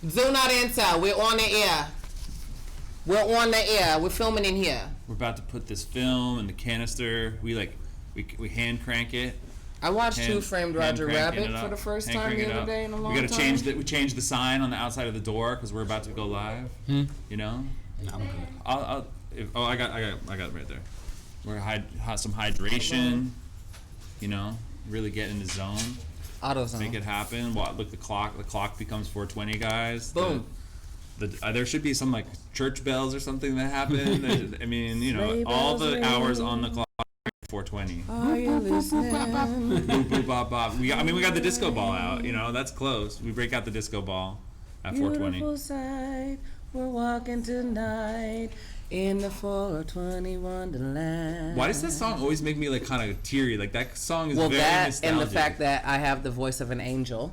Do not enter. We're on the air. We're on the air. We're filming in here. We're about to put this film in the canister. We hand crank it. I watched Who Framed Roger Rabbit for the first time the other day in a long time. We changed the sign on the outside of the door because we're about to go live. You know. No, I'm good. I got it right there. We're some hydration. You know, really get in the zone. AutoZone. Make it happen. Look, the clock becomes 4:20, guys. Boom. There should be some like church bells or something that happen. I mean, you know, all the ring. hours on the clock. 4:20. Are you listening? Boop, boop, bop, bop. We got the disco ball out. You know, that's close. We break out the disco ball at 4:20. Beautiful sight, we're walking tonight in the 420 Wonderland. Why does that song always make me like kind of teary? Like that song is very nostalgic. And the fact that I have the voice of an angel,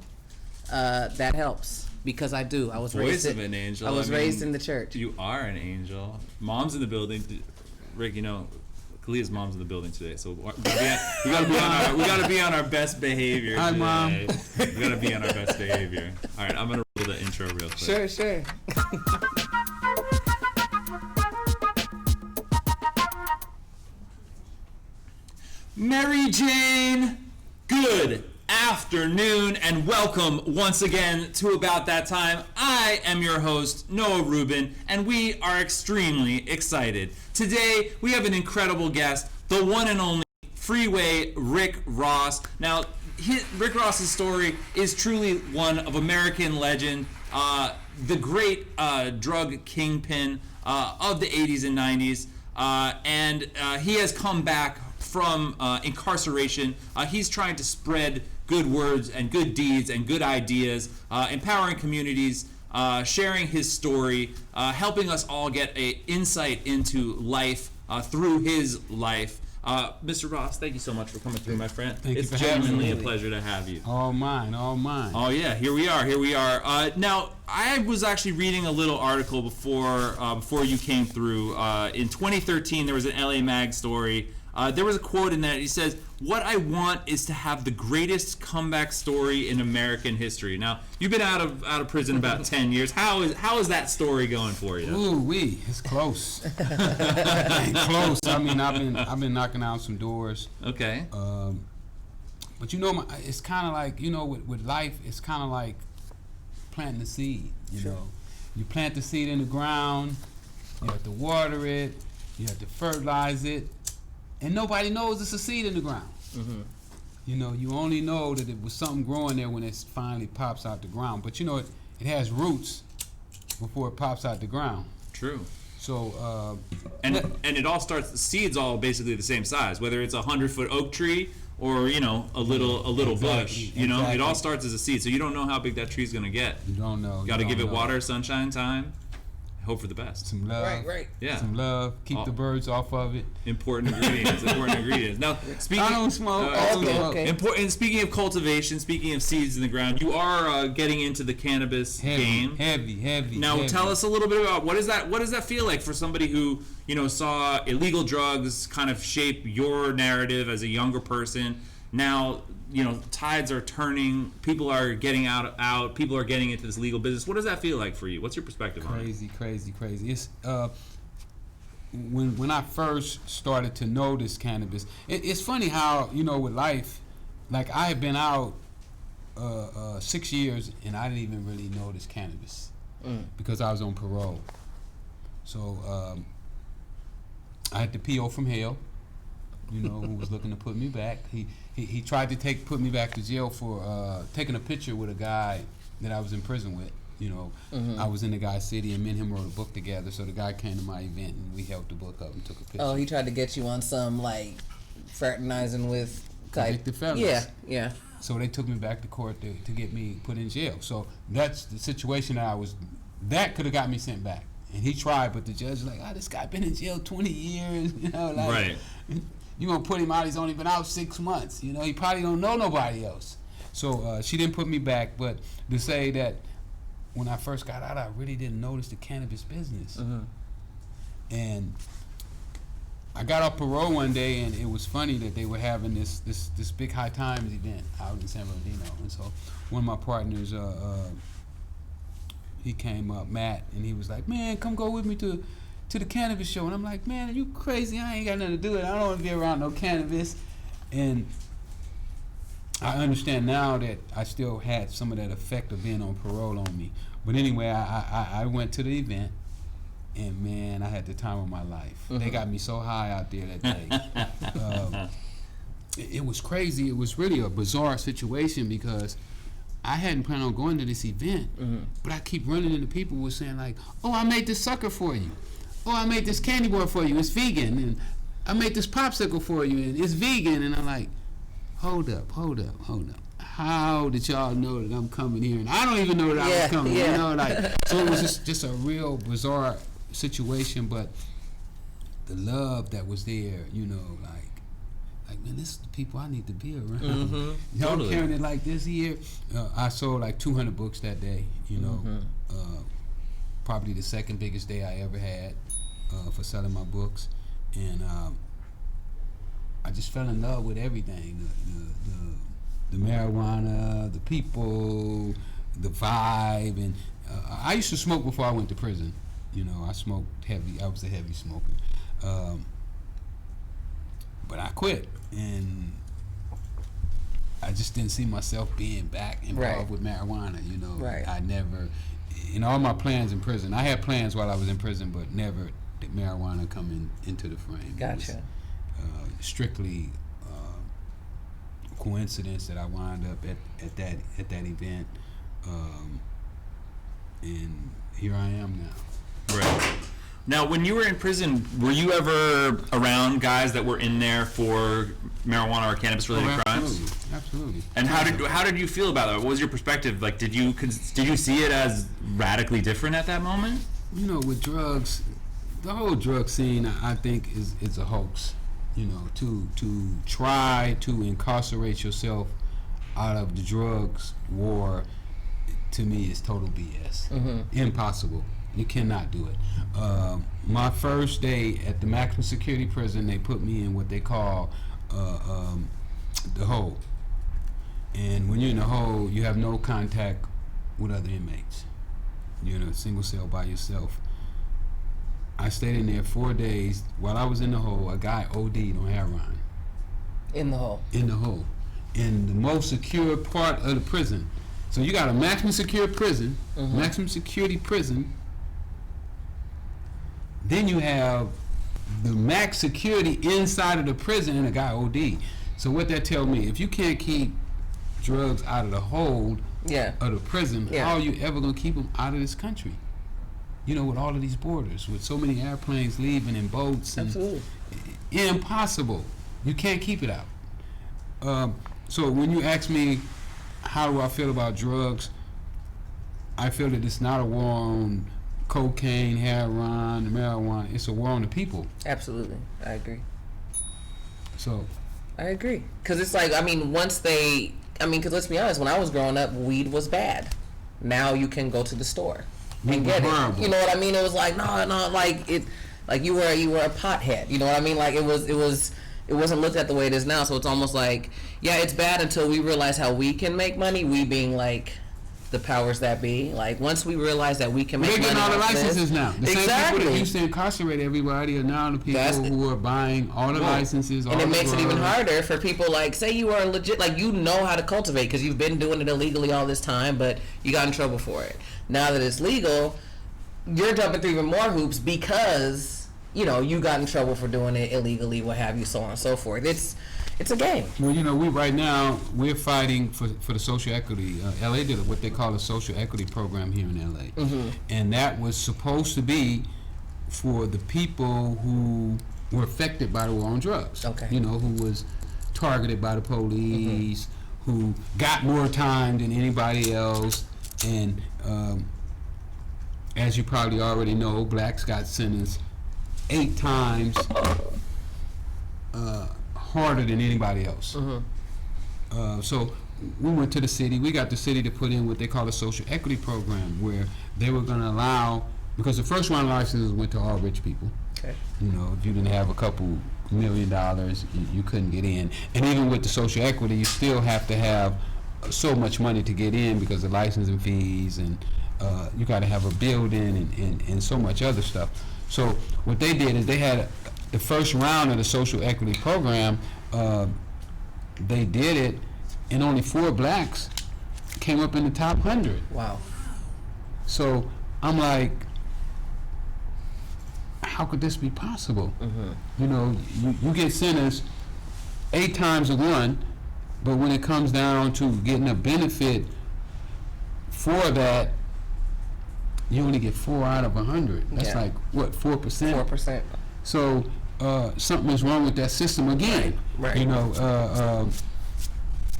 that helps because I do. I was raised in the church. You are an angel. Mom's in the building. Rick, you know, Kalia's mom's in the building today, so we gotta be on our best behavior today. Hi, Mom. We gotta be on our best behavior. All right, I'm gonna roll the intro real quick. Sure. Mary Jane, good afternoon, and welcome once again to About That Time. I am your host, Noah Rubin, and we are extremely excited. Today, we have an incredible guest, the one and only Freeway Rick Ross. Now, Rick Ross's story is truly one of American legend, the great drug kingpin of the 80s and 90s, and he has come back from incarceration. He's trying to spread good words and good deeds and good ideas, empowering communities, sharing his story, helping us all get an insight into life through his life. Mr. Ross, thank you so much for coming through, my friend. It's genuinely a pleasure to have you. All mine. Oh yeah, here we are. Now, I was actually reading a little article before you came through. In 2013, there was an LA Mag story. There was a quote in that. He says, "What I want is to have the greatest comeback story in American history." Now, you've been out of prison about 10 years. How is that story going for you? Ooh-wee, it's close. It's close. I mean, I've been knocking out some doors. Okay. But you know, it's kind of like, you know, with life, it's kind of like planting a seed. You know, you plant the seed in the ground. You have to water it. You have to fertilize it. And nobody knows it's a seed in the ground. Mm-hmm. You know, you only know that it was something growing there when it finally pops out the ground. But you know, it has roots before it pops out the ground. True. So and it all starts. The seed's all basically the same size, whether it's a 100-foot oak tree or, you know, a little bush. You know, it all starts as a seed. So you don't know how big that tree's gonna get. You don't know. Got to give it water, sunshine, time. Hope for the best. Some love. Right. Yeah. Some love. Keep the birds off of it. Important ingredients. Now, speaking. I don't smoke. Okay. Important. Speaking of cultivation, speaking of seeds in the ground, you are getting into the cannabis game. Heavy. Now, tell us a little bit about what does that feel like for somebody who, you know, saw illegal drugs kind of shape your narrative as a younger person. Now, you know, tides are turning. People are getting out. People are getting into this legal business. What does that feel like for you? What's your perspective on it? Crazy. It's when I first started to notice cannabis, it's funny how, you know, with life, like I had been out 6 years and I didn't even really notice cannabis because I was on parole. So I had the PO from hell, you know, who was looking to put me back. He tried to put me back to jail for taking a picture with a guy that I was in prison with. You know, I was in the guy's city, and me and him wrote a book together. So the guy came to my event, and we held the book up and took a picture. Oh, he tried to get you on some like fraternizing with type. Convicted felons. Yeah. So they took me back to court to get me put in jail. So that's the situation that I was. That could have got me sent back, and he tried, but the judge was like, this guy been in jail 20 years. You know, like. Right. You gonna put him out? He's only been out 6 months. You know, he probably don't know nobody else. So she didn't put me back. But to say that when I first got out, I really didn't notice the cannabis business. And I got off parole one day, and it was funny that they were having this big High Times event out in San Bernardino. And so one of my partners, he came up, Matt, and he was like, man, come go with me to the cannabis show. And I'm like, man, are you crazy? I ain't got nothing to do with it. I don't want to be around no cannabis. And I understand now that I still had some of that effect of being on parole on me. But anyway, I went to the event, and man, I had the time of my life. Mm-hmm. They got me so high out there that day. It was crazy. It was really a bizarre situation because I hadn't planned on going to this event, but I keep running into people who were saying like, oh, I made this sucker for you. Oh, I made this candy bar for you. It's vegan. And I made this popsicle for you, and it's vegan. And I'm like, hold up. How did y'all know that I'm coming here? And I don't even know that I was coming. You know, like, so it was just a real bizarre situation. But the love that was there, you know, like man, this is the people I need to be around. Mm-hmm. Y'all totally. Carrying it like this here. I sold like 200 books that day. You know, probably the second biggest day I ever had for selling my books, and I just fell in love with everything. The marijuana, the people, the vibe, and I used to smoke before I went to prison. You know, I smoked heavy. I was a heavy smoker. But I quit, and I just didn't see myself being back involved with marijuana. You know, I never, in all my plans in prison, I had plans while I was in prison, but never did marijuana come into the frame. Gotcha. It was strictly coincidence that I wound up at that event, and here I am now. Right. Now, when you were in prison, were you ever around guys that were in there for marijuana or cannabis-related crimes? Absolutely. And how did you feel about it? What was your perspective? Like, did you see it as radically different at that moment? You know, with drugs, the whole drug scene, I think, is a hoax. You know, to try to incarcerate yourself out of the drugs war, to me, is total BS. Mm-hmm. Impossible. You cannot do it. My first day at the maximum security prison, they put me in what they call the hole. And when you're in the hole, you have no contact with other inmates. You're in a single cell by yourself. I stayed in there 4 days. While I was in the hole, a guy OD'd on heroin. In the hole? In the hole. In the most secure part of the prison. So you got a maximum secure prison, maximum security prison. Then you have the max security inside of the prison and a guy OD. So what that tells me, if you can't keep drugs out of the hold of the prison, how are you ever going to keep them out of this country? You know, with all of these borders, with so many airplanes leaving and boats. And absolutely. Impossible. You can't keep it out. So when you ask me, how do I feel about drugs? I feel that it's not a war on cocaine, heroin, marijuana. It's a war on the people. Absolutely. I agree. So. I agree. Because it's like, because let's be honest, when I was growing up, weed was bad. Now you can go to the store and get it. You know what I mean? It was like, no, like you were a pothead. You know what I mean? Like it wasn't looked at the way it is now. So it's almost like, it's bad until we realize how we can make money. We being like the powers that be. Like once we realize that we can make money. They're getting all the licenses now. The exactly. same people that used to incarcerate everybody are now the people who are buying all the licenses. And it makes it even harder for people like, say you are legit, like you know how to cultivate because you've been doing it illegally all this time, but you got in trouble for it. Now that it's legal, you're jumping through even more hoops because, you know, you got in trouble for doing it illegally, what have you, so on and so forth. It's a game. Well, you know, we're fighting for the social equity. LA did what they call a social equity program here in LA. And that was supposed to be for the people who were affected by the war on drugs. Okay. You know, who was targeted by the police, who got more time than anybody else. And as you probably already know, blacks got sentenced 8 times harder than anybody else. So we went to the city. We got the city to put in what they call a social equity program, where they were going to allow, because the first round of licenses went to all rich people. Okay. You know, if you didn't have a couple $1 million, you couldn't get in. And even with the social equity, you still have to have so much money to get in because of licensing fees and you got to have a building and so much other stuff. So what they did is they had the first round of the social equity program. They did it, and only 4 blacks came up in the top 100. Wow. So I'm like, how could this be possible? You know, you get centers 8 times to 1, but when it comes down to getting a benefit for that, you only get 4 out of 100. That's like, what, 4%? 4%. So something is wrong with that system again. Right. You know,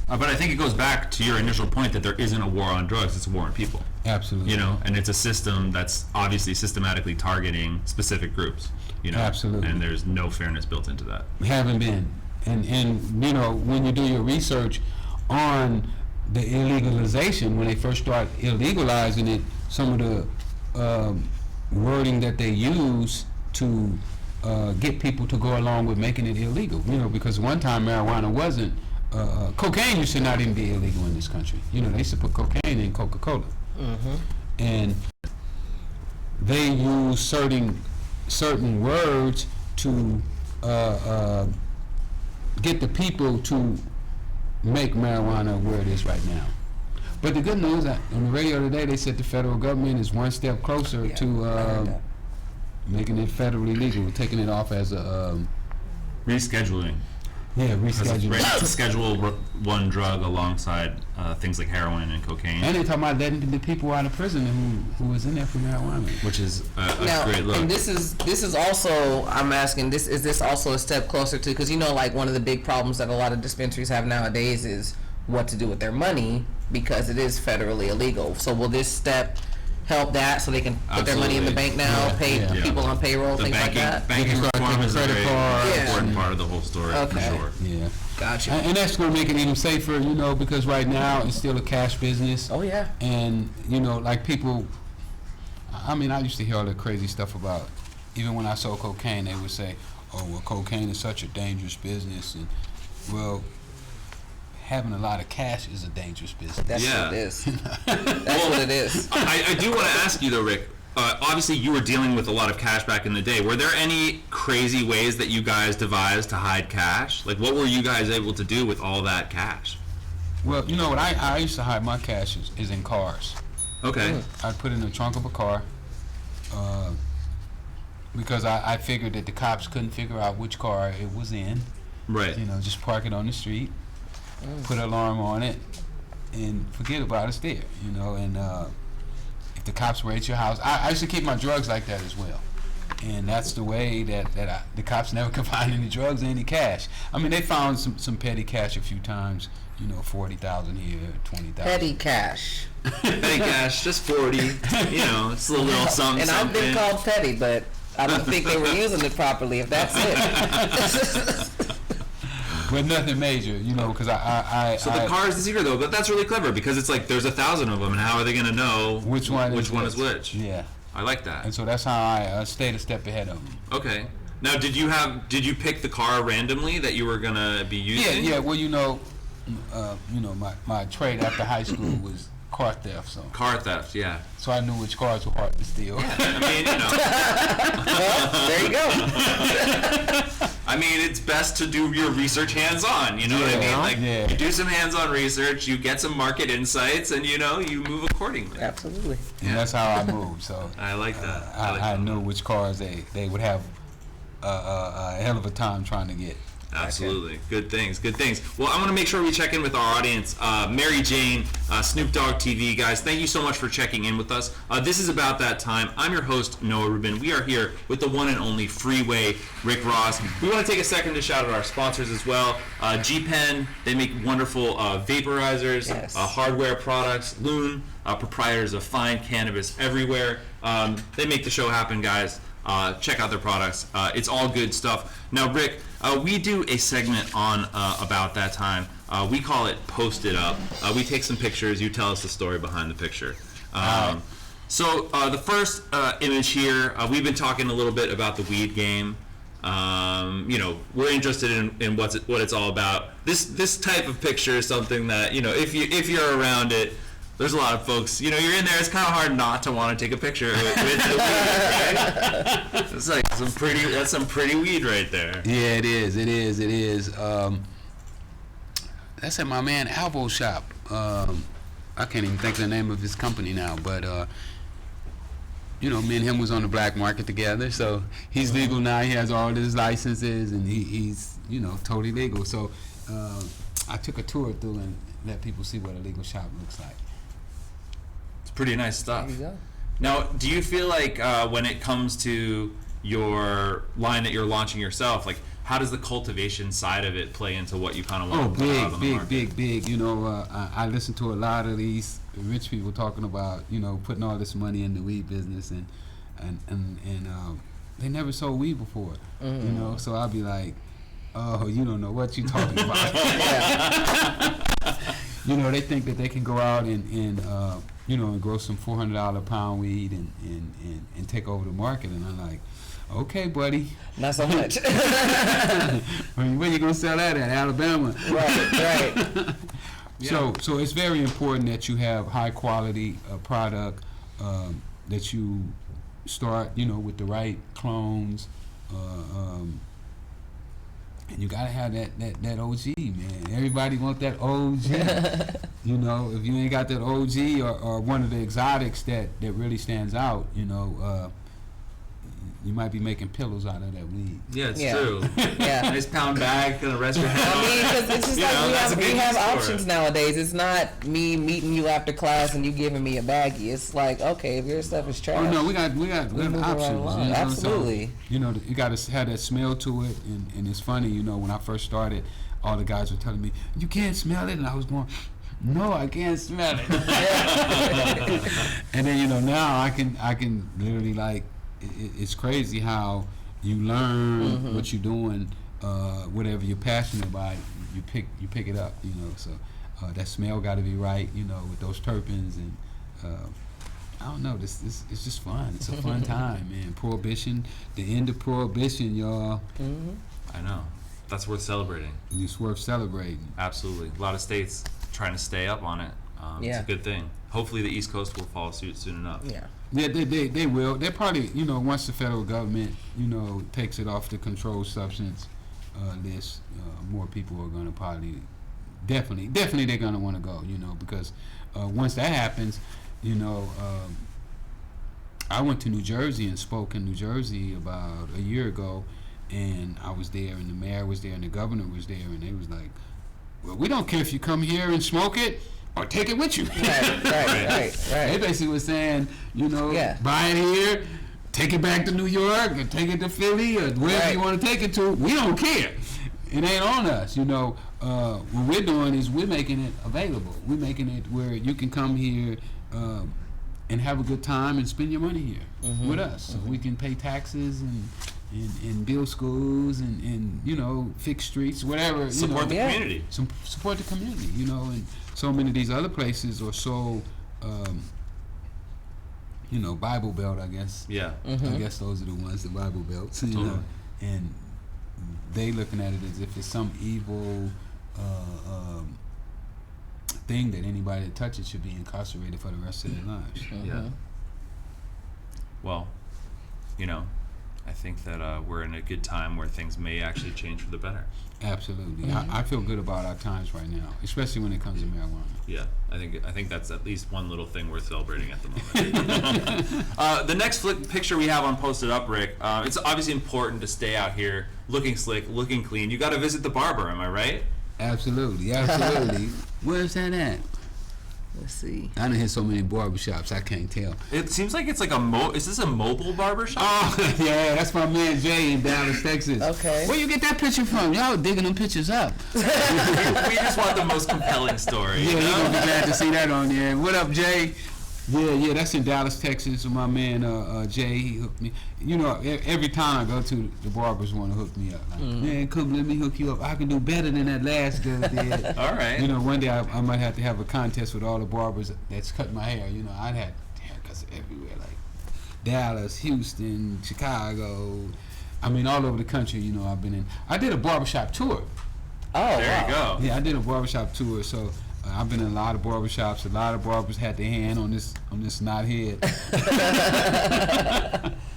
but I think it goes back to your initial point that there isn't a war on drugs, it's a war on people. absolutely. You know, and it's a system that's obviously systematically targeting specific groups, you know. Absolutely. And there's no fairness built into that. Haven't been. And you know, when you do your research on the illegalization, when they first start illegalizing it, some of the wording that they use to get people to go along with making it illegal, you know, because one time marijuana wasn't, cocaine used to not even be illegal in this country. You know, they used to put cocaine in Coca-Cola. And they use certain words to get the people to make marijuana where it is right now. But the good news, on the radio today, they said the federal government is one step closer to making it federally legal, taking it off as a Rescheduling. rescheduling. Right, it's a Schedule 1 drug alongside things like heroin and cocaine. And they're talking about letting the people out of prison who was in there for marijuana. Which is a Now, great look. and this is also, I'm asking, is this also a step closer to, because you know, like one of the big problems that a lot of dispensaries have nowadays is what to do with their money, because it is federally illegal. So will this step help that, so they can put their money in the bank now, pay people on payroll, The things like that? banking They can start reform taking is a credit very cards important and- part of the whole story, for Okay. sure. Yeah. Gotcha. And that's going to make it even safer, you know, because right now it's still a cash business. Oh yeah. And, you know, like people, I mean, I used to hear all the crazy stuff about, even when I sold cocaine, they would say, oh, well, cocaine is such a dangerous business. And, well, having a lot of cash is a dangerous business. That's Yeah. what it is. That's what it is. I do want to ask you though, Rick. Obviously, you were dealing with a lot of cash back in the day. Were there any crazy ways that you guys devised to hide cash? Like, what were you guys able to do with all that cash? Well, you know what I used to hide my cash is in cars. Okay. I'd put it in the trunk of a car because I figured that the cops couldn't figure out which car it was in. Right. You know, just park it on the street, put an alarm on it, and forget about it, it's there, you know. And if the cops were at your house, I used to keep my drugs like that as well. And that's the way that the cops never could find any drugs or any cash. I mean, they found some petty cash a few times, you know, 40,000 here, 20,000. Petty cash. Petty cash, just 40. You know, it's a little something. And I've been something. called petty, but I don't think they were using it properly, if that's it. But nothing major, you know, because So the car is the secret though, but that's really clever because it's like there's 1,000 of them, and how are they going to know which one is which? Yeah. I like that. And so that's how I stayed a step ahead of them. Okay. Now, did you pick the car randomly that you were gonna be using? Yeah. Well, you know, my trade after high school was car theft, so Car theft, yeah. so I knew which cars were hard to steal. I mean, you know. Well, there you go. I mean, it's best to do your research hands-on. You know what I mean? Like, you do some hands-on research, you get some market insights, and you know, you move accordingly. Absolutely. And that's how I moved. So I like that. I knew which cars they would have a hell of a time trying to get. Absolutely. Good things. Well, I want to make sure we check in with our audience. Mary Jane, Snoop Dogg TV, guys, thank you so much for checking in with us. This is About That Time. I'm your host, Noah Rubin. We are here with the one and only Freeway, Rick Ross. We want to take a second to shout out our sponsors as well. G-Pen, they make wonderful vaporizers, Yes. hardware products. Loon, proprietors of fine cannabis everywhere. They make the show happen, guys. Check out their products. It's all good stuff. Now, Rick, we do a segment on About That Time. We call it Post It Up. We take some pictures. You tell us the story behind the picture. So the first image here, we've been talking a little bit about the weed game. You know, we're interested in what it's all about. This type of picture is something that, you know, if you're around it, There's a lot of folks, you're in there, it's kind of hard not to want to take a picture with the weed, right? It's like that's some pretty weed right there. Yeah, it is. That's at my man Alvo shop. I can't even think of the name of his company now, but me and him was on the black market together, so he's legal now. He has all his licenses, and he's totally legal. So I took a tour through and let people see what a legal shop looks like. It's pretty nice stuff. There you go. Now, do you feel like when it comes to your line that you're launching yourself, like how does the cultivation side of it play into what you kind of want to put out on the market? Big. I listen to a lot of these rich people talking about putting all this money in the weed business, and they never sold weed before. So I'll be like, oh, you don't know what you're talking about. They think that they can go out and grow some $400 a pound weed and take over the market, and I'm like, okay, buddy. Not so much. Where you gonna sell that at? Alabama. Right. Yeah. So it's very important that you have high quality product, that you start with the right clones, and you gotta have that OG, man. Everybody want that OG. If you ain't got that OG or one of the exotics that really stands out, you might be making pillows out of that weed. Yeah, it's true. Yeah. Nice pound bag, gonna rest your head on. I mean, because it's just we have options nowadays. It's not me meeting you after class and you giving me a baggie. It's like, okay, if your stuff is trash. Oh no, we got options. Right, absolutely. So, you got to have that smell to it, and it's funny. When I first started, all the guys were telling me, "You can't smell it," and I was going, "No, I can't smell it." And then now I can literally like. It's crazy how you learn what you're doing, whatever you're passionate about, you pick it up, So that smell got to be right, with those terpenes, and I don't know. This it's just fun. It's a fun time, man. Prohibition, the end of prohibition, y'all. I know. That's worth celebrating. It's worth celebrating. Absolutely. A lot of states trying to stay up on it. It's a good thing. Hopefully the East Coast will follow suit soon enough. Yeah. Yeah, they will. They probably, once the federal government, takes it off the controlled substance list, more people are going to probably, definitely they're going to want to go, because once that happens, I went to New Jersey and spoke in New Jersey about a year ago, and I was there, and the mayor was there, and the governor was there, and they was like, well, we don't care if you come here and smoke it, or take it with you. Right. They basically was saying, buy it here, take it back to New York, or take it to Philly, or wherever you want to take it to. We don't care. It ain't on us. What we're doing is we're making it available. We're making it where you can come here and have a good time and spend your money here with us. So we can pay taxes and build schools and fix streets, whatever. Support the community. Support the community, and so many of these other places are so, Bible Belt, I guess. Yeah. I guess those are the ones, the Bible Belts, and they looking at it as if it's some evil thing that anybody that touches should be incarcerated for the rest of their lives. Yeah. Well, I think that we're in a good time where things may actually change for the better. Absolutely. I feel good about our times right now, especially when it comes to marijuana. Yeah, I think that's at least one little thing worth celebrating at the moment. The next picture we have on Posted Up, Rick, it's obviously important to stay out here looking slick, looking clean. You got to visit the barber, am I right? Absolutely. Where's that at? Let's see. I done hit so many barbershops, I can't tell. It seems like it's like is this a mobile barbershop? Oh, yeah, that's my man Jay in Dallas, Texas. Okay. Where you get that picture from? Y'all digging them pictures up. We just want the most compelling story. Yeah, you're going to be glad to see that on there. What up, Jay? Yeah, that's in Dallas, Texas. My man Jay, he hooked me. Every time I go to the barbers want to hook me up. Like, man, come let me hook you up. I can do better than that last dude did. All right. One day I might have to have a contest with all the barbers that's cut my hair. I'd had haircuts everywhere, like Dallas, Houston, Chicago. I mean, all over the country. I've been in. I did a barbershop tour. Oh, there you go. Yeah, I did a barbershop tour. So I've been in a lot of barbershops. A lot of barbers had their hand on this knot head.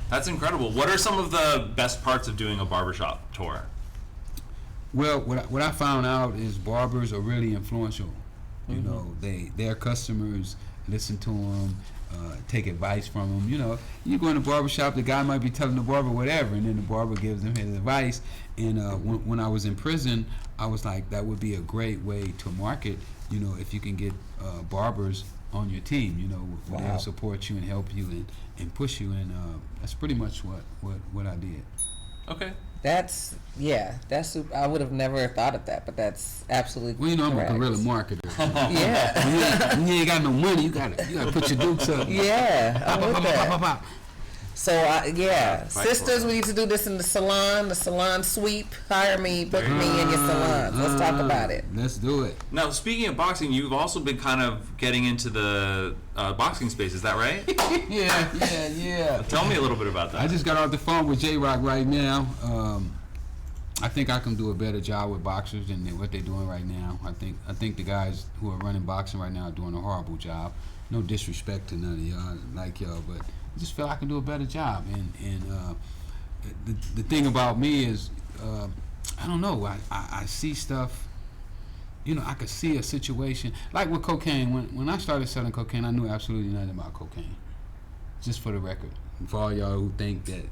That's incredible. What are some of the best parts of doing a barbershop tour? Well, what I found out is barbers are really influential. You know, their customers listen to them, take advice from them. You know, you go in a barbershop, the guy might be telling the barber whatever, and then the barber gives them his advice. And when I was in prison, I was like, that would be a great way to market. You know, if you can get barbers on your team, you know, where they'll support you and help you and push you. And that's pretty much what I did. Okay. That's super. I would have never thought of that, but that's absolutely well, you know, correct. I'm a guerrilla marketer. Yeah. When you ain't got no money, you gotta put your dukes up. Yeah, I'm with that. So sisters, for we need to do this in the salon sweep. Hire me, book me in your salon. Let's talk about it. Let's do it. Now, speaking of boxing, you've also been kind of getting into the boxing space. Is that right? Yeah. Tell me a little bit about that. I just got off the phone with J-Rock right now. I think I can do a better job with boxers than what they're doing right now. I think the guys who are running boxing right now are doing a horrible job. No disrespect to none of y'all, like y'all, but I just feel I can do a better job. And the thing about me is, I don't know. I see stuff. You know, I could see a situation like with cocaine. When I started selling cocaine, I knew absolutely nothing about cocaine. Just for the record, for all y'all who think that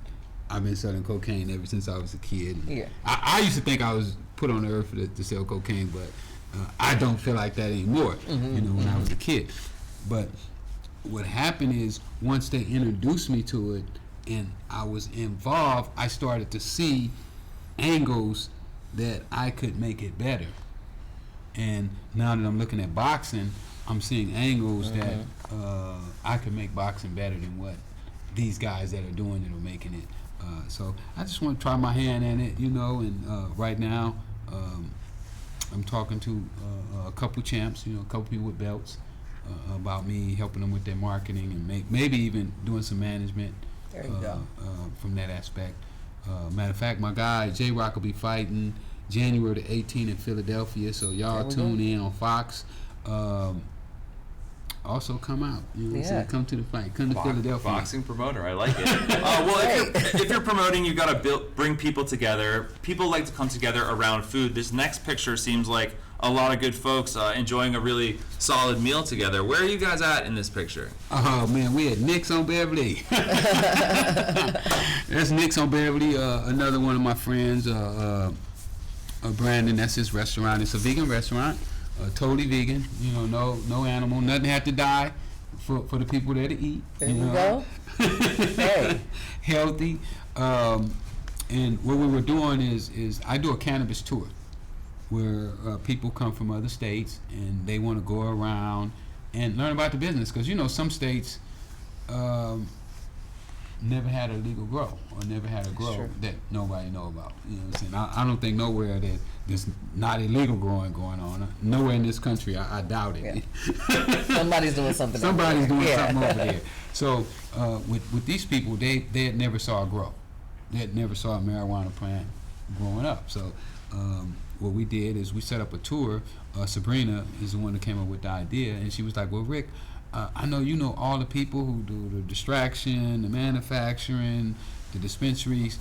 I've been selling cocaine ever since I was a kid. Yeah. I used to think I was put on the earth to sell cocaine, but I don't feel like that anymore. You know, when I was a kid. But what happened is once they introduced me to it and I was involved, I started to see angles that I could make it better. And now that I'm looking at boxing, I'm seeing angles that I could make boxing better than what these guys that are doing it are making it. So I just want to try my hand in it, you know, and right now I'm talking to a couple champs, you know, a couple people with belts about me helping them with their marketing and maybe even doing some management There you go. From that aspect. Matter of fact, my guy J-Rock will be fighting January the 18th in Philadelphia, so y'all tune in on Fox. Also come out, you know what I'm saying? Come to the fight, come to Philadelphia. Boxing promoter, I like it. Well, if you're promoting, you got to bring people together. People like to come together around food. This next picture seems like a lot of good folks enjoying a really solid meal together. Where are you guys at in this picture? Oh man, we at Nick's on Beverly. That's Nick's on Beverly. Another one of my friends, Brandon. That's his restaurant. It's a vegan restaurant, totally vegan. You know, no animal, nothing had to die for the people there to eat. There you go. Hey, healthy. And what we were doing is I do a cannabis tour, where people come from other states and they want to go around and learn about the business, because you know some states never had a legal grow or never had a grow that nobody know about. You know what I'm saying? I don't think nowhere that there's not illegal growing going on. Nowhere in this country, I doubt it. Yeah. Somebody's doing something. Somebody's doing something over there. So with these people, they had never saw a grow. They had never saw a marijuana plant growing up. So what we did is we set up a tour. Sabrina is the one that came up with the idea, and she was like, well, Rick, I know you know all the people who do the distraction, the manufacturing, the dispensaries.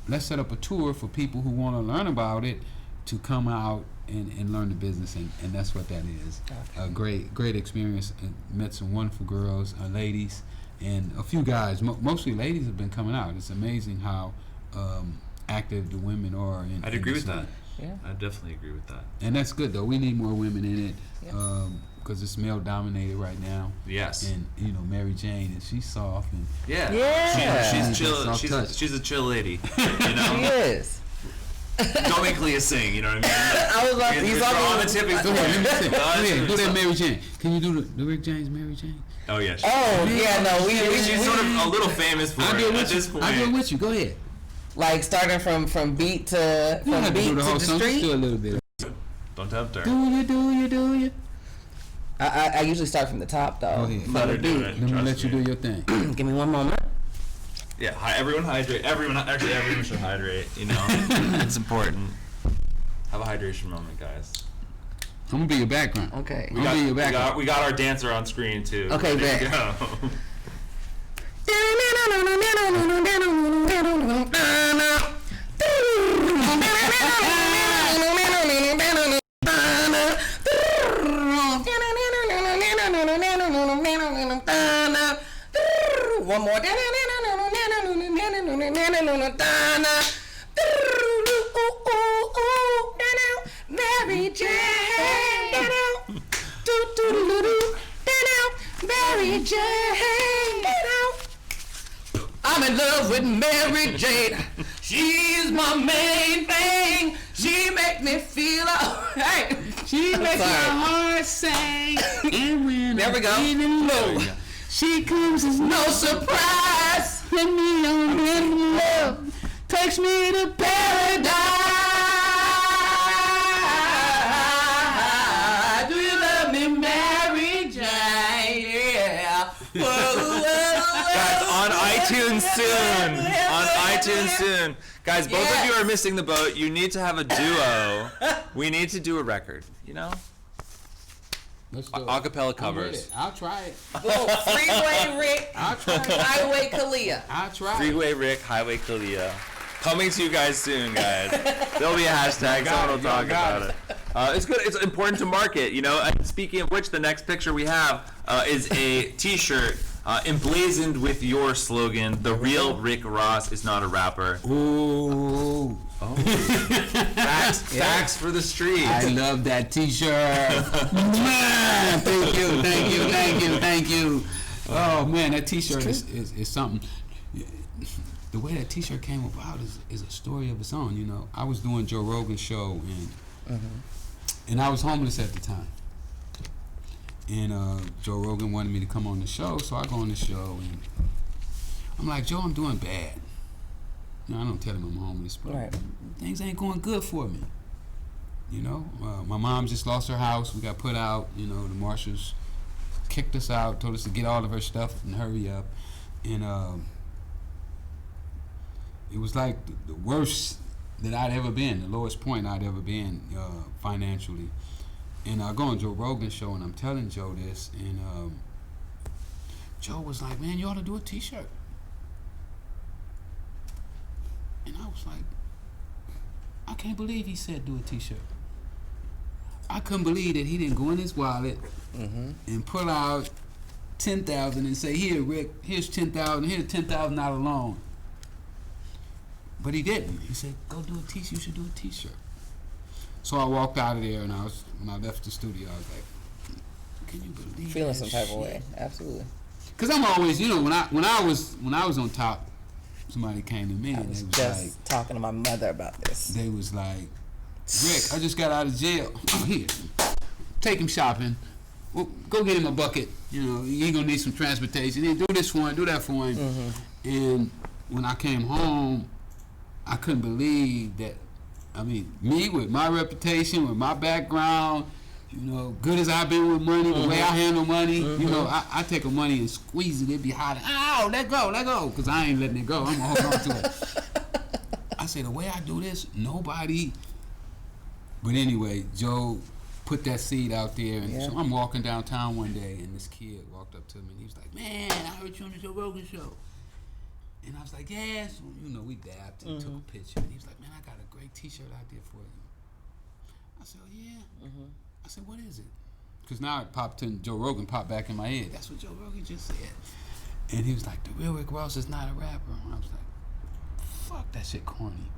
Let's set up a tour for people who want to learn about it to come out and learn the business, and that's what that is. Okay. A great experience. Met some wonderful girls, ladies, and a few guys. Mostly ladies have been coming out. It's amazing how active the women are. I'd agree with that. Yeah. I definitely agree with that. And that's good though. We need more women in it. Because it's male dominated right now. Yes. And you know, Mary Jane, and she's soft and she's chill. She's a chill lady. You know. She is. Don't make Leah sing. You know what I mean? I was like, he's on the tipping point. Do that Mary Jane. Can you do the Rick James Mary Jane? Oh yeah. She's sort of a little famous for it at this point. I'll do it with you. Go ahead. Like starting from beat to the street. Do a little bit. Don't tempt her. Do you? I usually start from the top though. Go ahead. Let her do it. Let me let you do your thing. Give me one moment. Yeah, everyone hydrate. Everyone should hydrate. You know, it's important. Have a hydration moment, guys. I'm gonna be your background. Okay. I'm gonna be your background. We got our dancer on screen too. Okay, there you bet. go. One more. Mary Jane. Mary Jane. I'm in love with Mary Jane. She's my main thing. She make me feel alright. She makes my heart sing. And when there we go. Feeling low, she comes as no surprise. Let me on in love. Takes me to paradise. Do you love me, Mary Jane? Yeah. Guys, on iTunes soon. On iTunes soon. Guys, both of you are missing the boat. You need to have a duo. We need to do a record, you know? Let's do it. Acapella covers. I'll try it. Freeway Rick. I'll try it. Highway Kalia. I'll try it. Freeway Rick, Highway Kalia. Coming to you guys soon, guys. There'll be a hashtag. Someone will talk about it. It's good. It's important to market, you know. And speaking of which, the next picture we have is a T-shirt emblazoned with your slogan: "The real Rick Ross is not a rapper." Ooh. Oh. Facts for the street. I love that T-shirt. Man, thank you. Oh man, that T-shirt is something. The way that T-shirt came about is a story of its own. You know, I was doing Joe Rogan's show and I was homeless at the time. And Joe Rogan wanted me to come on the show, so I go on the show and I'm like, Joe, I'm doing bad. You know, I don't tell him I'm homeless, but things ain't going good for me. You know, my mom just lost her house. We got put out. You know, the marshals kicked us out, told us to get all of her stuff and hurry up. And it was like the worst that I'd ever been, the lowest point I'd ever been financially. And I go on Joe Rogan's show and I'm telling Joe this, and Joe was like, man, you ought to do a T-shirt. And I was like, I can't believe he said do a T-shirt. I couldn't believe that he didn't go in his wallet and pull out $10,000 and say, here, Rick, here's $10,000, here's $10,000 loan. But he didn't. He said, go do a T-shirt. You should do a T-shirt. So I walked out of there, and when I left the studio, I was like, can you believe Feeling that some type shit? of way. Absolutely. Because I'm always, you know, when I was on top, somebody came to me I and was they was just like, talking to my mother about this. they was like, Rick, I just got out of jail. Oh, here, take him shopping. Well, go get him a bucket. You know, he gonna need some transportation. Here, do this for him, do that for him. And when I came home, I couldn't believe that. I mean, me with my reputation, with my background, you know, good as I've been with money, the way I handle money, you know, I take a money and squeeze it. It be hot. Ow, let go, because I ain't letting it go. I'm going to hold on to it. I say, the way I do this, nobody. But anyway, Joe put that seed out there. And so I'm walking downtown one day, and this kid walked up to me, and he was like, man, I heard you on the Joe Rogan show. And I was like, yeah. So, you know, we dabbed and took a picture. And he was like, man, I got a great T-shirt idea for you. I said, oh, yeah. I said, what is it? Because now it popped in, Joe Rogan popped back in my head. That's what Joe Rogan just said. And he was like, the real Rick Ross is not a rapper. And I was like, fuck, that shit corny.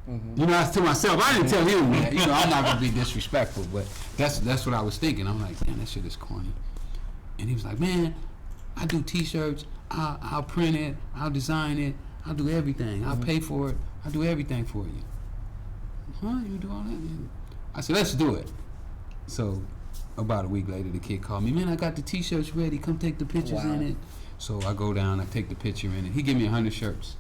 You know, I was to myself, I didn't tell him that. You know, I'm not going to be disrespectful, but that's what I was thinking. I'm like, man, that shit is corny. And he was like, man, I do T-shirts. I'll print it. I'll design it. I'll do everything. I'll pay for it. I'll do everything for you. Huh? You do all that? I said, let's do it. So about a week later, the kid called me. Man, I got the T-shirts ready. Come take the pictures in it. So I go down. I take the picture in it. He give me 100 shirts.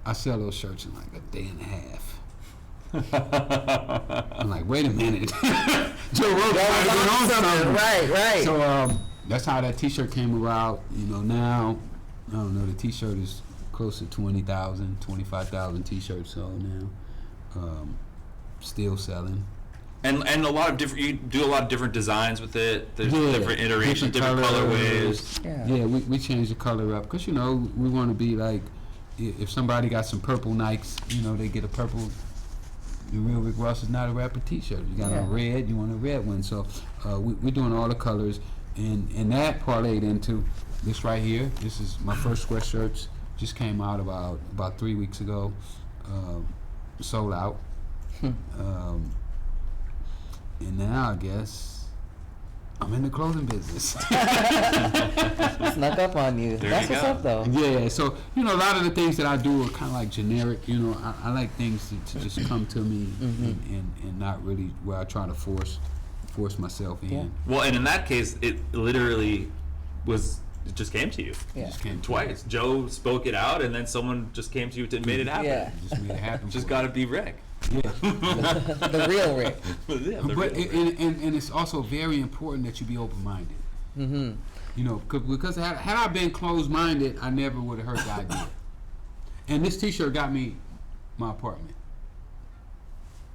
I sell those shirts in like a day and a half. I'm like, wait a minute. Joe Rogan on something. Right. So that's how that T-shirt came about. You know, now, I don't know, the T-shirt is close to 20,000, 25,000 T-shirts sold now. Still selling. And a lot of different, you do a lot of different designs with it. There's different iterations, different colorways. Yeah, we change the color up because, you know, we want to be like, if somebody got some purple Nikes, you know, they get a purple. The real Rick Ross is not a rapper T-shirt. You got a red, you want a red one. So we're doing all the colors, and that parlayed into this right here. This is my first sweatshirts. Just came out about 3 weeks ago. Sold out. And now I guess I'm in the clothing business. Snuck up on you. That's what's up, though. Yeah, so, you know, a lot of the things that I do are kind of like generic. You know, I like things to just come to me and not really where I try to force myself in. Yeah. Well, and in that case, it literally was. It just came to you. Yeah. Just came Twice. Joe spoke it out, and then someone just came to you and made it happen. Yeah. Just made it happen. Just got to be Rick. Yeah. The real Rick. Yeah, But and it's also very important that you be open-minded. Mm-hmm. You know, because had I been closed-minded, I never would have heard the idea. And this T-shirt got me my apartment.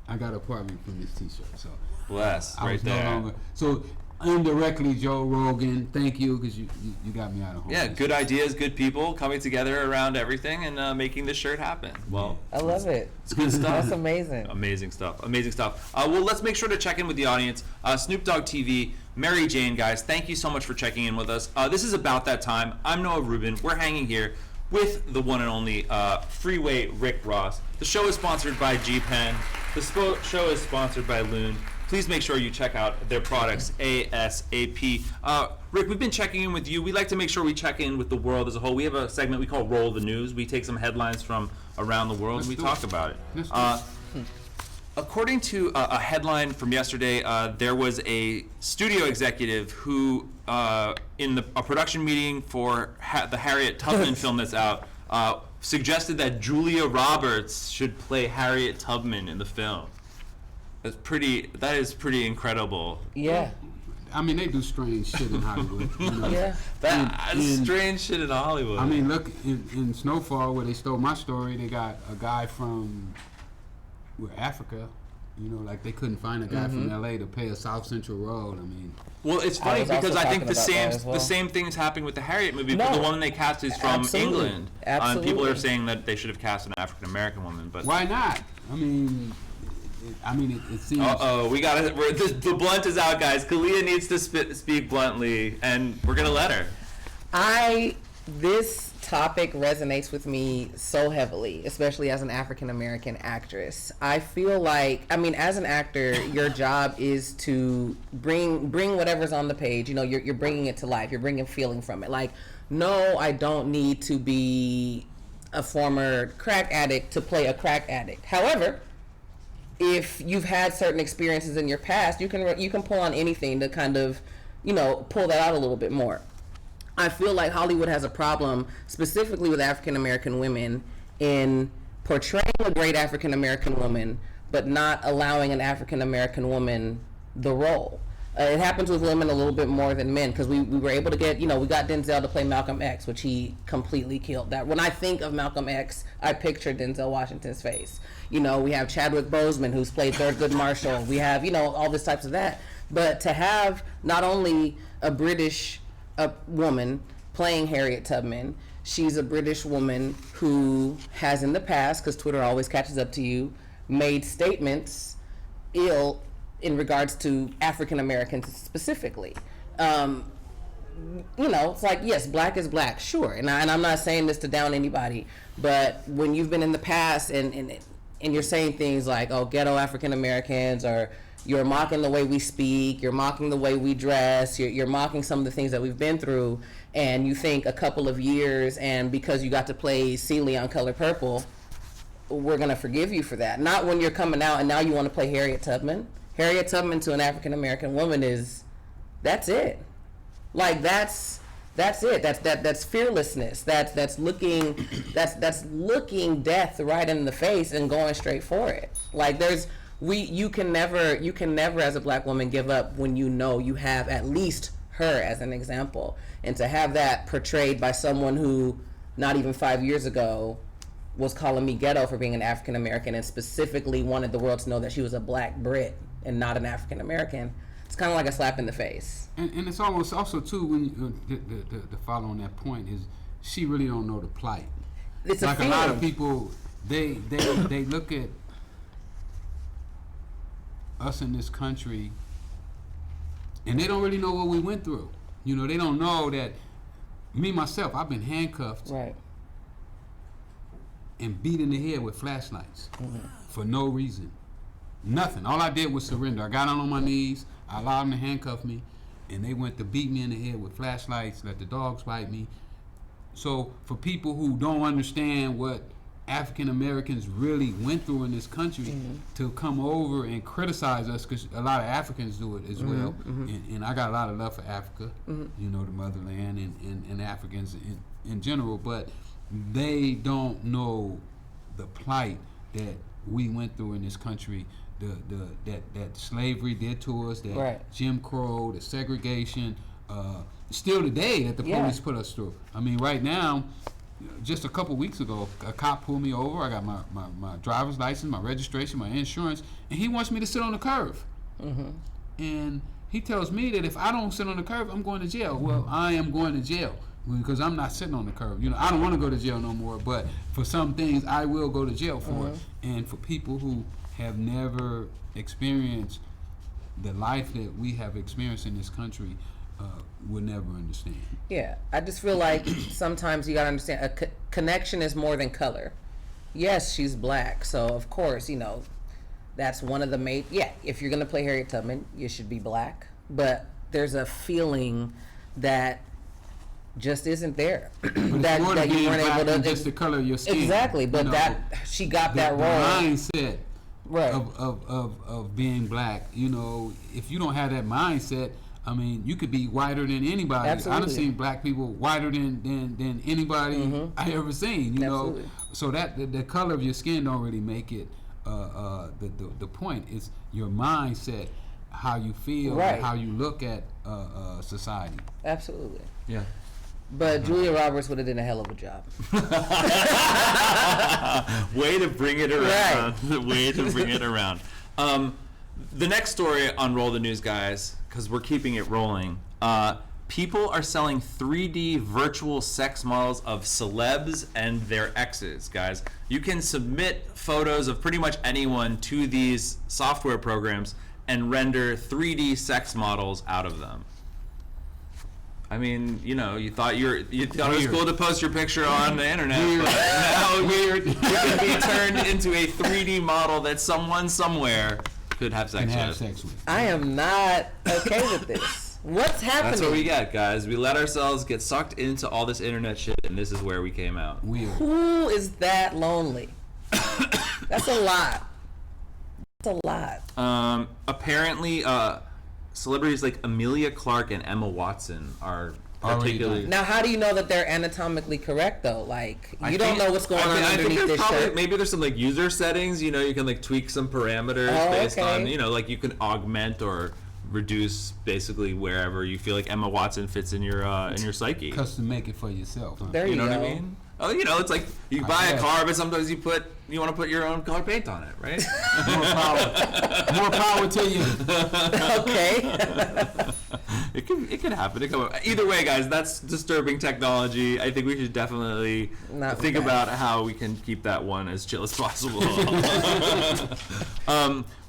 I got an apartment from this T-shirt, so Bless, I right was there. no longer. So indirectly, Joe Rogan, thank you because you got me out of home. Yeah, good ideas, good people coming together around everything and making this shirt happen. Well, I love it. it's good stuff. That's amazing. Amazing stuff. Amazing stuff. Well, let's make sure to check in with the audience. Snoop Dogg TV, Mary Jane, guys, thank you so much for checking in with us. This is About That Time. I'm Noah Rubin. We're hanging here with the one and only Freeway Rick Ross. The show is sponsored by G-Pen. The show is sponsored by Loon. Please make sure you check out their products ASAP. Rick, we've been checking in with you. We like to make sure we check in with the world as a whole. We have a segment we call Roll the News. We take some headlines from around the world and we talk about it. According to a headline from yesterday, there was a studio executive who, in a production meeting for the Harriet Tubman film that's out, suggested that Julia Roberts should play Harriet Tubman in the film. That is pretty incredible. Yeah. I mean, they do strange shit in Hollywood. You know? Yeah. That's strange shit in Hollywood. I mean, look, in Snowfall, where they stole my story, they got a guy from Africa. You know, like they couldn't find a guy from LA to play a South Central role. I mean, well, it's funny because I think the same thing is happening with the Harriet movie. But the woman they cast is from England. Absolutely. People are saying that they should have cast an African American woman, but why not? I mean, it seems. We got it. The blunt is out, guys. Kalia needs to speak bluntly, and we're gonna let her. This topic resonates with me so heavily, especially as an African American actress. I feel like, I mean, as an actor, your job is to bring whatever's on the page. You know, you're bringing it to life. You're bringing feeling from it. Like, no, I don't need to be a former crack addict to play a crack addict. However, if you've had certain experiences in your past, you can pull on anything to kind of, you know, pull that out a little bit more. I feel like Hollywood has a problem, specifically with African American women, in portraying a great African American woman, but not allowing an African American woman the role. It happens with women a little bit more than men, because we were able to get, you know, we got Denzel to play Malcolm X, which he completely killed. That when I think of Malcolm X, I picture Denzel Washington's face. You know, we have Chadwick Boseman, who's played Thurgood Marshall. We have, you know, all this types of that. But to have not only a British woman playing Harriet Tubman, she's a British woman who has in the past, because Twitter always catches up to you, made statements ill in regards to African Americans specifically. You know, it's like, yes, black is black, sure. And I'm not saying this to down anybody, but when you've been in the past and you're saying things like, oh, ghetto African Americans, or you're mocking the way we speak, you're mocking the way we dress, you're mocking some of the things that we've been through, and you think a couple of years, and because you got to play Celie on Color Purple, we're going to forgive you for that. Not when you're coming out and now you want to play Harriet Tubman. Harriet Tubman to an African American woman that's it. Like that's it. That's fearlessness. That's looking death right in the face and going straight for it. Like you can never as a black woman give up when you know you have at least her as an example. And to have that portrayed by someone who not even 5 years ago was calling me ghetto for being an African American, and specifically wanted the world to know that she was a black Brit and not an African American, it's kind of like a slap in the face. And it's almost also too when the follow on that point is she really don't know the plight. It's like a feeling. A lot of people, they look at us in this country, and they don't really know what we went through. You know, they don't know that me myself, I've been handcuffed Right. and beat in the head with flashlights for no reason, nothing. All I did was surrender. I got on my knees. I allowed them to handcuff me, and they went to beat me in the head with flashlights. Let the dogs bite me. So for people who don't understand what African Americans really went through in this country, to come over and criticize us, because a lot of Africans do it as well, and I got a lot of love for Africa, you know, the motherland and Africans in general, but they don't know the plight that we went through in this country, that slavery did to us, that Jim Crow, the segregation, still today that the police put us through. I mean, right now, just a couple weeks ago, a cop pulled me over. I got my driver's license, my registration, my insurance, and he wants me to sit on the curve. And he tells me that if I don't sit on the curve, I'm going to jail. Well, I am going to jail because I'm not sitting on the curve. You know, I don't want to go to jail no more, but for some things, I will go to jail for it. And for people who have never experienced the life that we have experienced in this country, will never understand. Yeah, I just feel like sometimes you gotta understand a connection is more than color. Yes, she's black, so of course, you know, that's one of the main. Yeah, if you're gonna play Harriet Tubman, you should be black. But there's a feeling that just isn't there. that you weren't able to. Just the color of your skin. Exactly, but you know, that she got that role. Mindset. Right. Of being black. You know, if you don't have that mindset, I mean, you could be whiter than anybody. Absolutely. I've seen black people whiter than anybody I ever seen. You Absolutely. know, so that the color of your skin don't really make it. The point is your mindset, how you feel, and how you look at society. Absolutely. Yeah. But Julia Roberts would have done a hell of a job. Way to bring it around. Right. Way to bring it around. The next story on Roll the News, guys, because we're keeping it rolling. People are selling 3D virtual sex models of celebs and their exes, guys. You can submit photos of pretty much anyone to these software programs and render 3D sex models out of them. I mean, you know, you thought it was cool to post your picture on the internet, but now you can be turned into a 3D model that someone somewhere could have sex with. I am not okay with this. What's happening? That's what we get, guys. We let ourselves get sucked into all this internet shit, and this is where we came out. Weird. Who is that lonely? That's a lot. That's a lot. Apparently, celebrities like Emilia Clarke and Emma Watson are particularly. Now, how do you know that they're anatomically correct, though? Like, you don't know what's going on underneath this shirt. Maybe there's some like user settings. You know, you can like tweak some parameters based on, you know, like you can augment or reduce basically wherever you feel like Emma Watson fits in your psyche. Custom make it for yourself. Huh? There you know go. What I mean? Oh, you know, it's like you buy a car, but sometimes you want to put your own color paint on it, right? More power to you. Okay. It can happen. Either way, guys, that's disturbing technology. I think we should definitely think about how we can keep that one as chill as possible.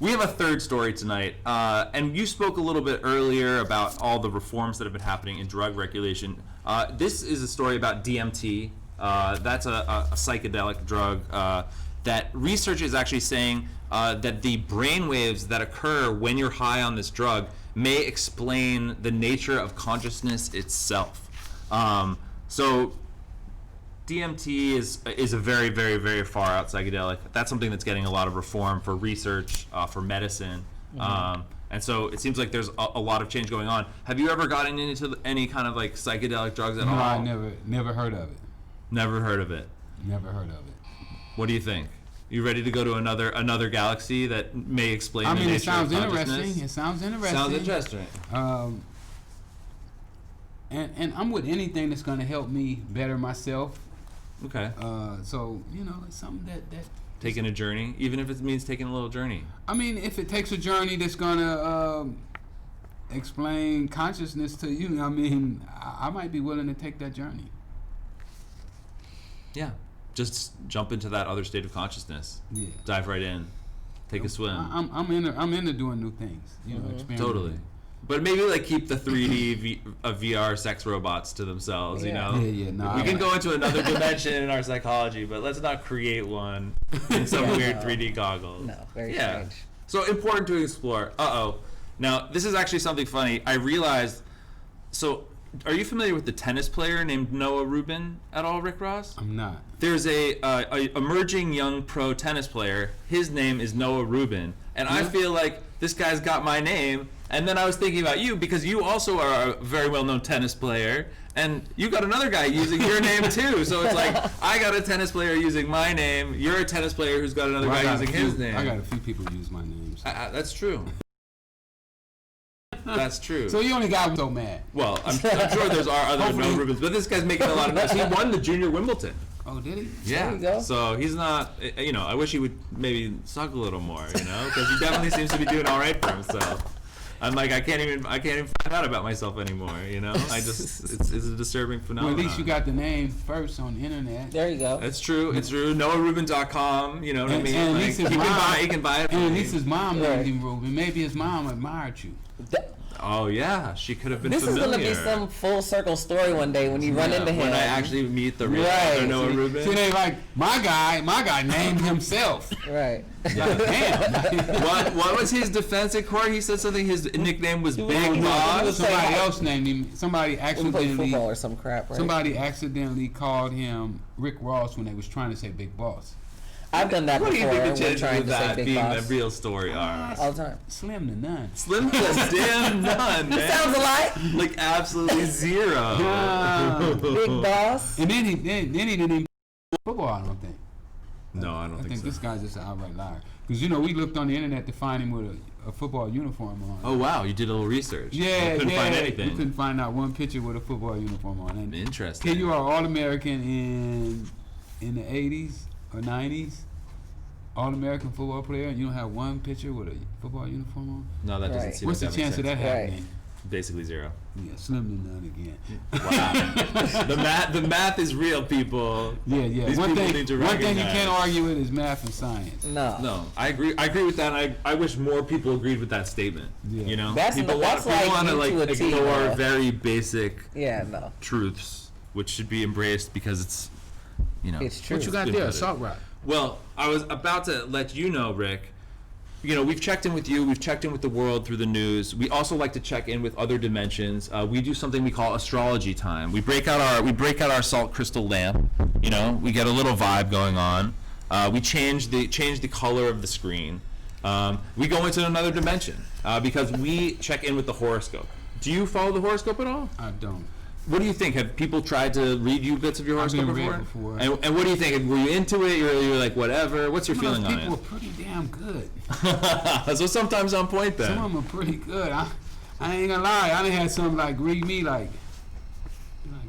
We have a third story tonight, and you spoke a little bit earlier about all the reforms that have been happening in drug regulation. This is a story about DMT. That's a psychedelic drug that research is actually saying that the brain waves that occur when you're high on this drug may explain the nature of consciousness itself. So DMT is a very, very, very far out psychedelic. That's something that's getting a lot of reform for research, for medicine. And so it seems like there's a lot of change going on. Have you ever gotten into any kind of like psychedelic drugs at all? No, I never heard of it. Never heard of it. Never heard of it. What do you think? You ready to go to another galaxy that may explain the nature of consciousness? It sounds interesting. Sounds interesting. And I'm with anything that's going to help me better myself. Okay. So, you know, it's something that Taking a journey, even if it means taking a little journey. I mean, if it takes a journey that's gonna explain consciousness to you, I mean, I might be willing to take that journey. Yeah, just jump into that other state of consciousness. Yeah, dive right in, take a swim. I'm into doing new things. You know, experimenting. Totally. But maybe like keep the 3D VR sex robots to themselves, you know? Yeah. No, we can go into another dimension in our psychology, but let's not create one in some weird 3D goggles. No, very strange. So important to explore. Now, this is actually something funny. I realized, so are you familiar with the tennis player named Noah Rubin at all, Rick Ross? I'm not. There's a emerging young pro tennis player. His name is Noah Rubin. And I feel like this guy's got my name. And then I was thinking about you because you also are a very well-known tennis player, and you got another guy using your name too. So it's like I got a tennis player using my name. You're a tennis player who's got another guy using his name. I got a few people use my name. So. That's true. That's true. So you only got so mad. Well, I'm sure there's other Noah Rubins, but this guy's making a lot of noise. He won the Junior Wimbledon. Oh, did he? Yeah. There you go. So he's not. You know, I wish he would maybe suck a little more. You know, because he definitely seems to be doing all right for himself. I'm like, I can't even find out about myself anymore, you know? It's a disturbing phenomenon. Well, at least you got the name first on the internet. There you go. That's true. It's true. NoahRubin.com, you know what I mean? And Like, he can buy it. And at least his mom named him Rubin. Maybe his mom admired you. Oh yeah, she could have been This familiar. is gonna be some full circle story one day when you run into him. When I actually meet the real Noah Rubin. See, they like my guy named himself. Right. Like, damn. What was his defense in court? He said something. His nickname was Big Boss. Somebody else named him. Somebody accidentally football or some crap. Right? Somebody accidentally called him Rick Ross when they was trying to say Big Boss. I've done that what before. What do you think the when chances trying of to say that Big being Boss. the real story are? All the time. Slim to none. Slim to damn none, man. Sounds alike. Like absolutely zero. Big Boss. And then he didn't even football. I don't think. No, I don't think so. I think this guy's just an outright liar. Because, you know, we looked on the internet to find him with a football uniform on. Oh, wow. You did a little research. Yeah, couldn't find anything. We couldn't find out one picture with a football uniform on. And interesting. Here you are, All-American in the 80s or 90s. All-American football player, and you don't have one picture with a football uniform on? No, that doesn't seem What's like the that chance of makes that sense. happening? Basically zero. Yeah, slim to none again. Wow. the math is real, people. Yeah. These one people thing, need to one thing you recognize. can't argue with is math and science. No, I agree with that. And I wish more people agreed with that statement. Yeah. You know, That's people like want to like you to a T, ignore though. very basic No. truths, which should be embraced because it's, you know, It's true. What you got good there? headed. Salt rock. Well, I was about to let you know, Rick. You know, we've checked in with you. We've checked in with the world through the news. We also like to check in with other dimensions. We do something we call astrology time. We break out our salt crystal lamp. You know, we get a little vibe going on. We change the color of the screen. We go into another dimension because we check in with the horoscope. Do you follow the horoscope at all? I don't. What do you think? Have people tried to read you bits of your horoscope been read before? before. And what do you think? Were you into it? You're like, whatever. What's your feeling on People it? are pretty damn good. So sometimes on point then. Some of them are pretty good. I ain't gonna lie. I done had some like read me like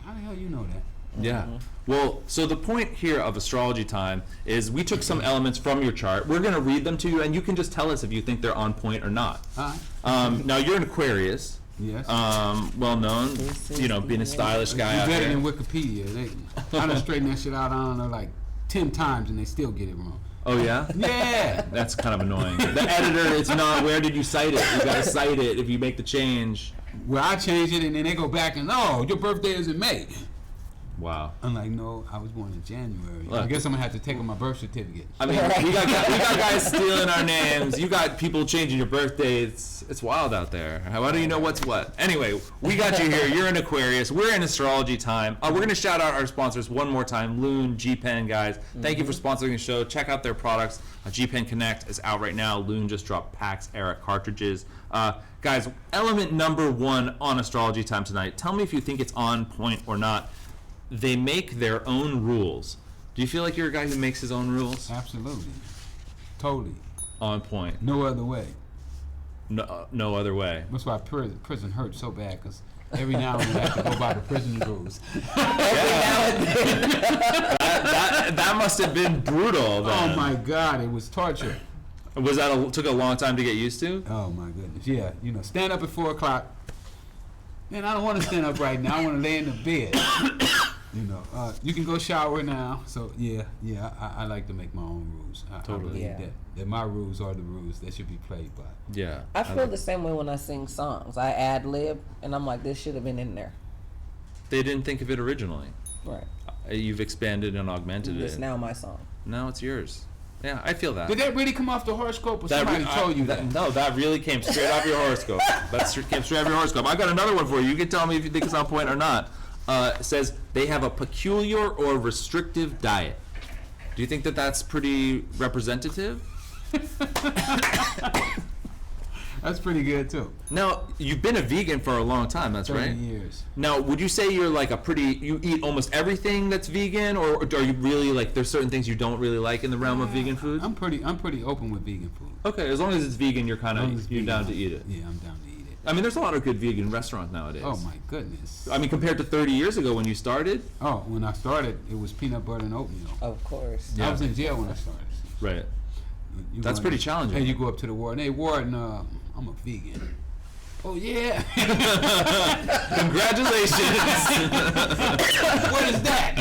how the hell you know that? Yeah. Well, so the point here of astrology time is we took some elements from your chart. We're going to read them to you, and you can just tell us if you think they're on point or not. All right. Now, you're an Aquarius. Yes. Well known, you know, being a stylish guy out better there. than Wikipedia. I done straightened that shit out, I don't know, like 10 times and they still get it wrong. Oh, yeah? Yeah. That's kind of annoying. The editor, it's not, where did you cite it? You got to cite it if you make the change. Well, I change it and then they go back and, oh, your birthday is in May. Wow. I'm like, no, I was born in January. Look. I guess I'm going to have to take my birth certificate. I mean, we got guys stealing our names. You got people changing your birthday. It's wild out there. How do you know what's what? Anyway, we got you here. You're an Aquarius. We're in astrology time. We're going to shout out our sponsors one more time. Loon, G-Pen, guys. Thank you for sponsoring the show. Check out their products. G-Pen Connect is out right now. Loon just dropped PAX era cartridges. Guys, element number one on astrology time tonight. Tell me if you think it's on point or not. They make their own rules. Do you feel like you're a guy who makes his own rules? Absolutely. Totally. On point. No other way. No other way. That's why prison hurts so bad, because every now and then I have to go by the prison rules. That must have been brutal. Then. Oh my God, it was torture. Was that took a long time to get used to? Oh my goodness, yeah. Stand up at 4 o'clock. Man, I don't want to stand up right now. I want to lay in the bed. You can go shower now. So yeah, I like to make my own rules. Totally. I believe that my rules are the rules that should be played by. Yeah. I feel the same way when I sing songs. I ad lib, and I'm like, this should have been in there. They didn't think of it originally. Right. You've expanded and augmented it. It's now my song. Now it's yours. Yeah, I feel that. Did that really come off the horoscope, or somebody told you that? No, that really came straight off your horoscope. That came straight off your horoscope. I got another one for you. You can tell me if you think it's on point or not. It says they have a peculiar or restrictive diet. Do you think that that's pretty representative? That's pretty good too. Now, you've been a vegan for a long time, that's 30 right? years. Now, would you say you're like you eat almost everything that's vegan, or are you really like, there's certain things you don't really like in the realm of vegan food? I'm pretty open with vegan food. Okay, as long as it's vegan, you're you're down to eat it. Yeah, I'm down to eat it. I mean, there's a lot of good vegan restaurants nowadays. Oh my goodness. I mean, compared to 30 years ago when you started? Oh, when I started, it was peanut butter and oatmeal. Of course. Yeah. I was in jail when I started. Right. That's go pretty in- challenging. Hey, you go up to the warden. Hey, warden, I'm a vegan. Oh yeah. Congratulations. What is that?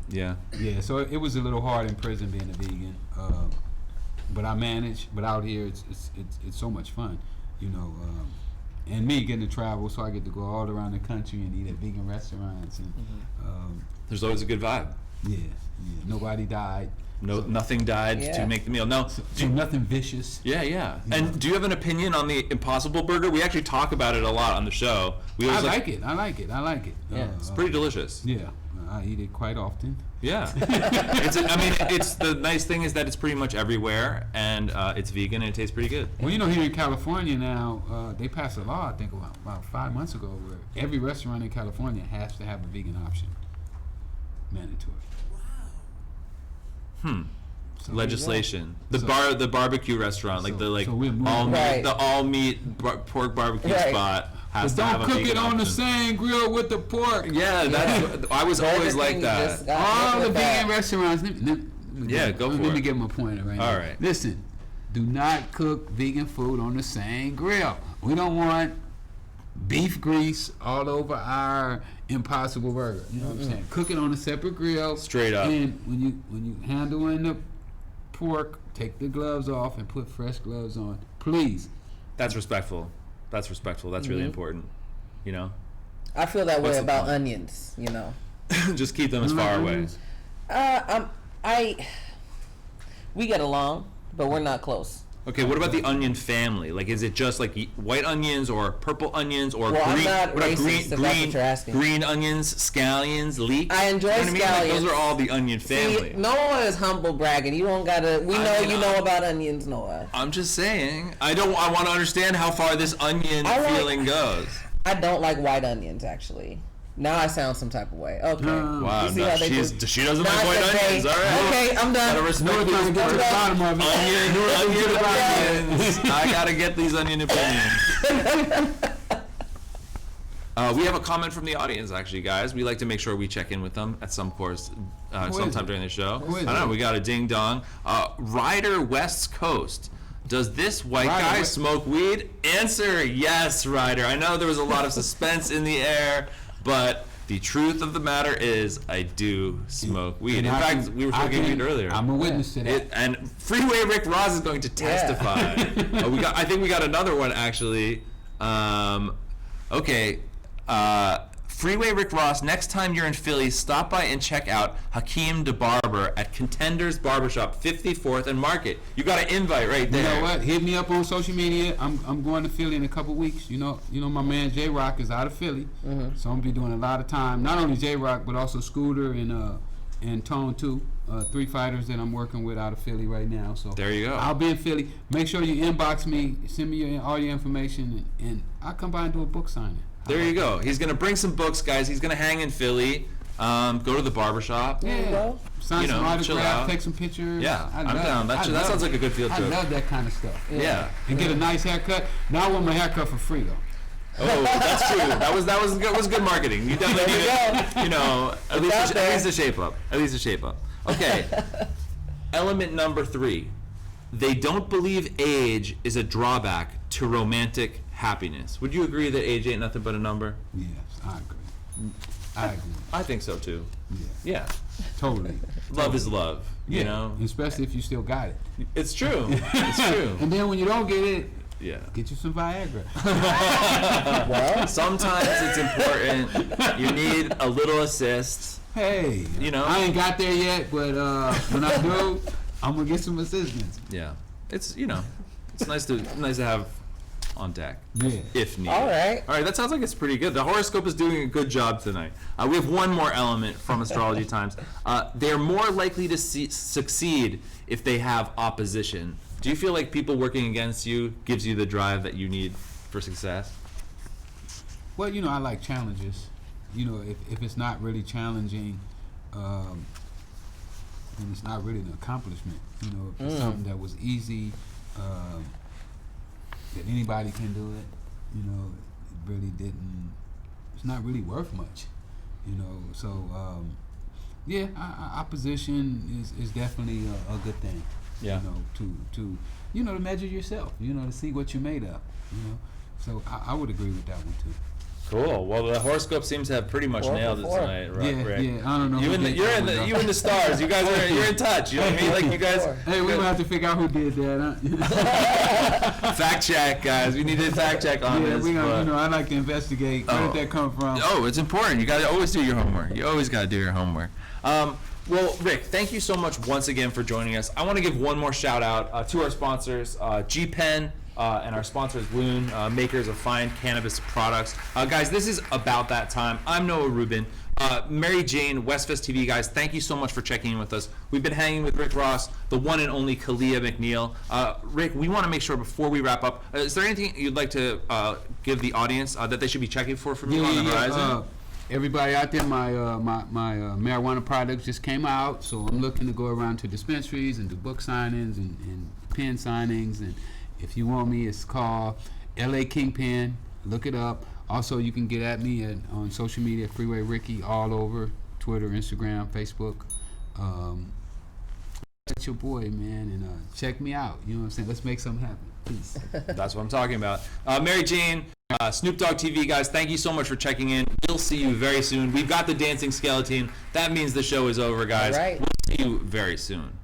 Yeah. Yeah, so it was a little hard in prison being a vegan, but I managed. But out here, it's so much fun, and me getting to travel, so I get to go all around the country and eat at vegan restaurants, and There's always a good vibe. yeah, nobody died. Nothing died Yeah. to make the meal. No. So nothing vicious. Yeah. And do you have an opinion on the Impossible Burger? We actually talk about it a lot on the show. We I always like it. Yeah, it's pretty delicious. Yeah, I eat it quite often. Yeah. It's the nice thing is that it's pretty much everywhere, and it's vegan and it tastes pretty good. Well, here in California now, they passed a law, I think about 5 months ago, where every restaurant in California has to have a vegan option. Mandatory. So Legislation. So- The barbecue restaurant, like So- the like so we're moving. all meat, Right. the all meat pork barbecue Right. spot has But to have don't a cook vegan it on the option. same grill with the pork. Yeah, that's I was always like Everything that. just got All hit the with that. vegan restaurants. Yeah, go for Let me it. give them a pointer right now. All right. Listen, do not cook vegan food on the same grill. We don't want beef grease all over our Impossible Burger. You know what I'm saying? Cook it on a separate grill. Straight up. And when you handling the pork, take the gloves off and put fresh gloves on, please. That's respectful. That's really important. I feel that What's way the about point? onions, Just keep them as You like far away. onions? We get along, but we're not close. Okay, what about the onion family? Like, is it just like white onions or purple onions or Well, I'm green? not what about racist, if that's what you're asking. green onions, scallions, leeks? I enjoy You know what I mean? Like, scallions. those are all the onion family. See, Noah is humble bragging. You don't gotta. We know mean, you know about onions, Noah. I'm just saying. I want to understand how far this onion feeling goes. I don't like white onions, actually. Now I sound some type of way. Okay. Wow, You see how they do? she doesn't Not like white that onions. they- All right. Okay, I'm done. Gotta respect We're trying to get to the this bottom of it. onions. I gotta get these onion opinions. We have a comment from the audience, actually, guys. We like to make sure we check in with them at some course, sometime it? during the show. Who is I don't know. it? We got a ding dong. Ryder West Coast. Does this white Ryder, guy what- smoke weed? Answer: yes, Ryder. I know there was a lot of suspense in the air, but the truth of the matter is, I do smoke weed. In And fact, we were smoking weed earlier. I'm a witness to that. And Freeway Rick Ross is going to testify. I think we got another one actually. Okay. Freeway Rick Ross, next time you're in Philly, stop by and check out Hakeem DeBarber at Contenders Barbershop, 54th and Market. You got an invite right You there. know what? Hit me up on social media. I'm going to Philly in a couple weeks. You know my man J Rock is out of Philly, so I'm gonna be doing a lot of time. Not only J Rock, but also Scooter and Tone too. 3 fighters that I'm working with out of Philly right now. So There you go. I'll be in Philly. Make sure you inbox me, send me all your information, and I'll come by and do a book signing. There you go. He's going to bring some books, guys. He's going to hang in Philly. Go to the barbershop. Yeah. Well, Sign some chill out. autographs, take some pictures. Yeah, I I'm love- down. That I that love sounds it. like a good field I trip. love that kind of stuff. Yeah. And get a nice haircut. Now I want my haircut for free though. Oh, that's true. That was good marketing. You definitely need it. You know, at least a shape up. At least a shape up. Okay. Element number 3. They don't believe age is a drawback to romantic happiness. Would you agree that age ain't nothing but a number? Yes, I agree. I think so too. Yeah. Yeah. Totally. Love is love. You know. Especially if you still got it. It's true. It's true. And then when you don't get it, yeah. Get you some Viagra. Well, sometimes it's important. You need a little assist. Hey, you know, I ain't got there yet, but when I do, I'm gonna get some assistance. Yeah, it's it's nice to have on deck. Yeah. If needed. All right. That sounds like it's pretty good. The horoscope is doing a good job tonight. We have one more element from Astrology Times. They're more likely to succeed if they have opposition. Do you feel like people working against you gives you the drive that you need for success? Well, I like challenges. If it's not really challenging, then it's not really an accomplishment. If it's something that was easy, that anybody can do it, it really didn't. It's not really worth much, So, opposition is definitely a good thing. Yeah. To measure yourself. To see what you're made of. So I would agree with that one too. Cool. Well, the horoscope seems to have pretty much nailed it tonight, right? Yeah, Rick? yeah. I don't know. You and the stars. You guys you're in touch. You know what I mean? Like you guys. Hey, we're gonna have to figure out who did that. Huh? Fact check, guys. We need to fact check on this. Yeah, I like to investigate. Where did that come from? Oh, it's important. You gotta always do your homework. You always gotta do your homework. Well, Rick, thank you so much once again for joining us. I want to give one more shout out to our sponsors, G-Pen. And our sponsors, Loon, makers of fine cannabis products. Guys, this is about that time. I'm Noah Rubin. Mary Jane, Westfest TV, guys, thank you so much for checking in with us. We've been hanging with Rick Ross, the one and only Kalia McNeil. Rick, we want to make sure before we wrap up, is there anything you'd like to give the audience that they should be checking for from you on the horizon? Everybody out there, my marijuana products just came out, so I'm looking to go around to dispensaries and do book signings and pen signings. And if you want me, it's called LA Kingpin. Look it up. Also, you can get at me on social media, Freeway Ricky, all over Twitter, Instagram, Facebook. That's your boy, man, and check me out. You know what I'm saying? Let's make something happen. Peace. That's what I'm talking about. Mary Jane, Snoop Dogg TV, guys, thank you so much for checking in. We'll see you very soon. We've got the dancing skeleton. That means the show is over, guys. All right. We'll see you very soon.